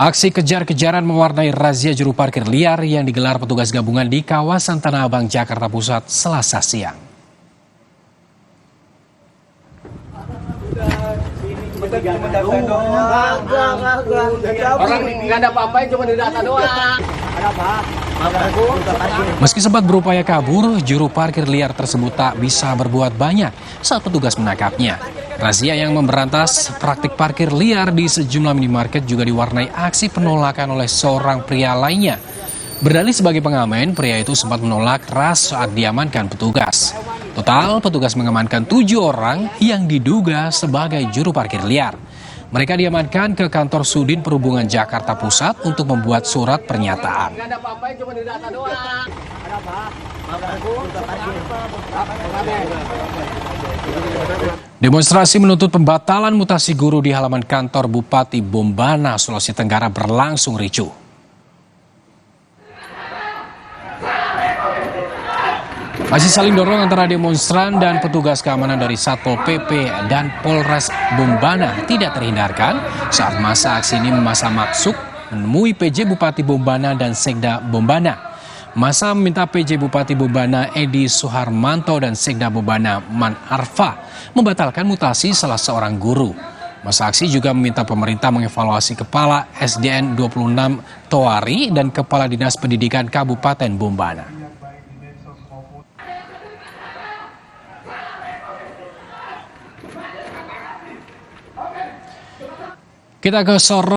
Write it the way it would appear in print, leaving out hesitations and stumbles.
Aksi kejar-kejaran mewarnai razia juru parkir liar yang digelar petugas gabungan di kawasan Tanah Abang, Jakarta Pusat, Selasa siang. Orang nggak ada apa-apa, cuma di data doang. Meski sempat berupaya kabur, juru parkir liar tersebut tak bisa berbuat banyak saat petugas menangkapnya. Razia yang memberantas praktik parkir liar di sejumlah minimarket juga diwarnai aksi penolakan oleh seorang pria lainnya. Berdalih sebagai pengamen, pria itu sempat menolak keras saat diamankan petugas. Total, petugas mengamankan 7 orang yang diduga sebagai juru parkir liar. Mereka diamankan ke kantor Sudin Perhubungan Jakarta Pusat untuk membuat surat pernyataan. Nggak ada apa-apa, cuma di data doang. Demonstrasi menuntut pembatalan mutasi guru di halaman kantor Bupati Bombana, Sulawesi Tenggara berlangsung ricuh. Masih saling dorong antara demonstran dan petugas keamanan dari Satpol PP dan Polres Bombana tidak terhindarkan saat masa aksi ini memasa maksud menemui PJ Bupati Bombana dan Sekda Bombana. Masa meminta PJ Bupati Bombana Edi Suharmanto dan Sekda Bombana Man Arfa membatalkan mutasi salah seorang guru. Masa aksi juga meminta pemerintah mengevaluasi Kepala SDN 26 Toari dan Kepala Dinas Pendidikan Kabupaten Bombana. Kita ke Sorong.